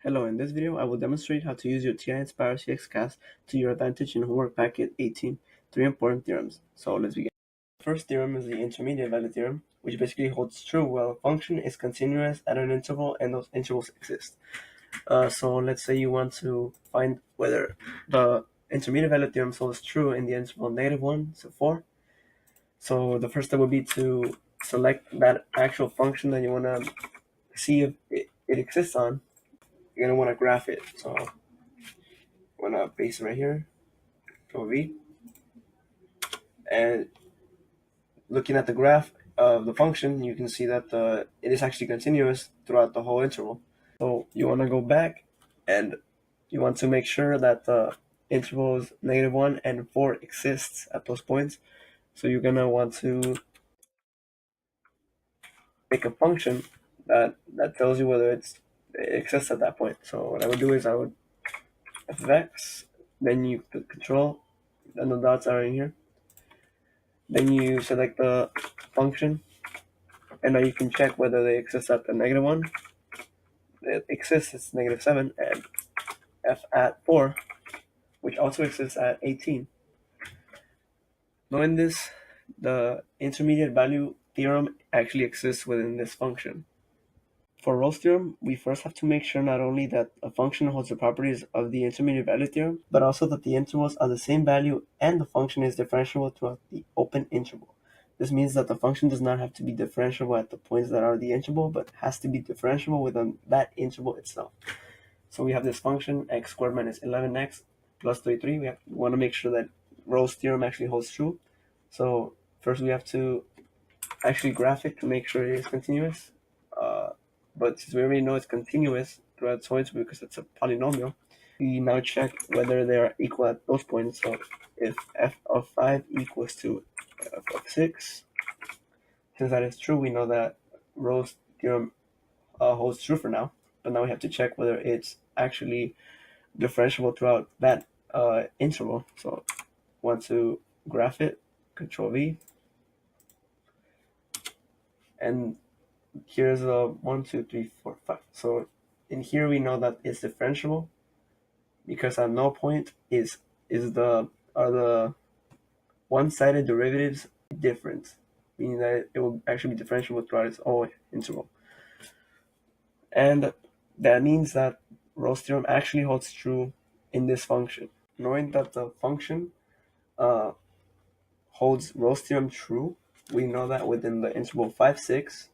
Hello, in this video I will demonstrate how to use your TI-Inspire CXCast to your advantage in homework packet 18, 3 important theorems. So let's begin. The first theorem is the intermediate value theorem, which basically holds true while a function is continuous at an interval and those intervals exist. So let's say you want to find whether the intermediate value theorem holds true in the interval -1 to 4. So the first step would be to select that actual function that you want to see if it exists on. You're going to want to graph it. So I'm going to paste it right here, Control V. And looking at the graph of the function, you can see that it is actually continuous throughout the whole interval. So you want to go back and you want to make sure that the intervals -1 and 4 exists at those points. So you're going to want to make a function that tells you whether it exists at that point. So what I would do is I would f of x, then you put control, and the dots are in here. Then you select the function, and now you can check whether they exist at the -1. It exists, it's -7, and f at 4, which also exists at 18. Knowing this, the intermediate value theorem actually exists within this function. For Rolle's theorem, we first have to make sure not only that a function holds the properties of the intermediate value theorem, but also that the intervals are the same value and the function is differentiable throughout the open interval. This means that the function does not have to be differentiable at the points that are the interval, but has to be differentiable within that interval itself. So we have this function x squared minus 11x plus 33. We want to make sure that Rolle's theorem actually holds true. So first we have to actually graph it to make sure it is continuous. But since we already know it's continuous throughout its points because it's a polynomial, we now check whether they are equal at those points. So if f of 5 equals to f of 6, since that is true, we know that Rolle's theorem holds true for now. But now we have to check whether it's actually differentiable throughout that interval. So want to graph it, Control V, and here's a 1, 2, 3, 4, 5. So in here we know that it's differentiable because at no point are the one-sided derivatives different, meaning that it will actually be differentiable throughout its whole interval. And that means that Rolle's theorem actually holds true in this function. Knowing that the function holds Rolle's theorem true, we know that within the interval 5, 6,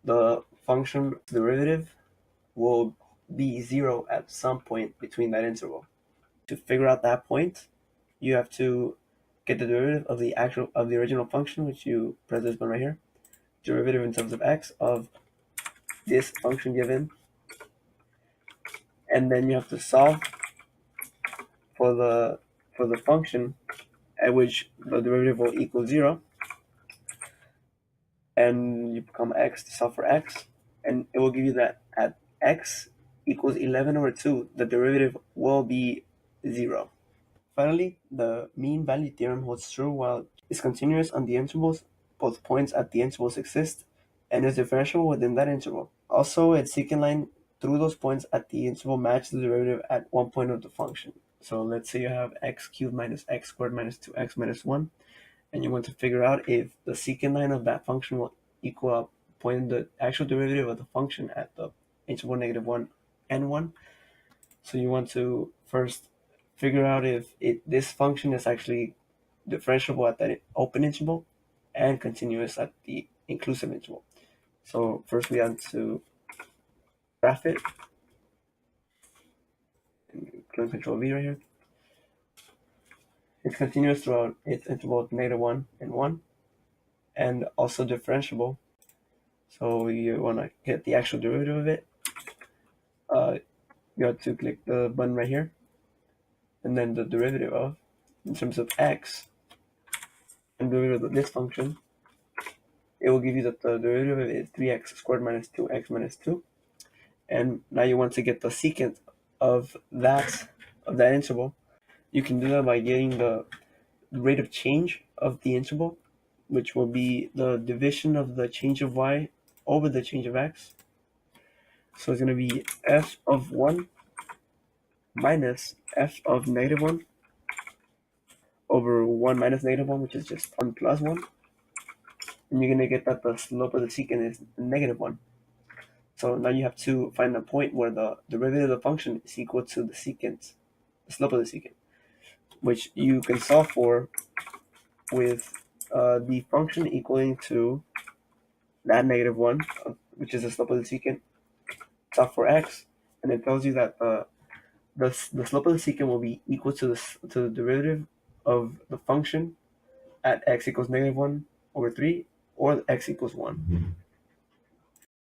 the function derivative will be 0 at some point between that interval. To figure out that point, you have to get the derivative of the original function, which you press this button right here, derivative in terms of x of this function given, and then you have to solve for the function at which the derivative will equal 0, and you become x to solve for x, and it will give you that at x equals 11 over 2, the derivative will be 0. Finally, the mean value theorem holds true while it's continuous on the intervals, both points at the intervals exist, and is differentiable within that interval. Also, its secant line through those points at the interval match the derivative at one point of the function. So let's say you have x cubed minus x squared minus 2x minus 1, and you want to figure out if the secant line of that function will equal a point in the actual derivative of the function at the interval -1 and 1. So you want to first figure out if this function is actually differentiable at that open interval and continuous at the inclusive interval. So first we have to graph it, and click Control V right here. It's continuous throughout its interval -1 and 1, and also differentiable. So you want to get the actual derivative of it. You have to click the button right here, and then the derivative of, in terms of x, and derivative of this function, it will give you that the derivative of it is 3x squared minus 2x minus 2. And now you want to get the secant of that interval. You can do that by getting the rate of change of the interval, which will be the division of the change of y over the change of x. So it's going to be f of 1 minus f of negative 1 over 1 minus negative 1, which is just 1 plus 1. And you're going to get that the slope of the secant is negative 1. So now you have to find a point where the derivative of the function is equal to the secant, the slope of the secant, which you can solve for with the function equaling to that negative 1, which is the slope of the secant, solve for x, and it tells you that the slope of the secant will be equal to the derivative of the function at x equals negative 1 over 3 or x equals 1.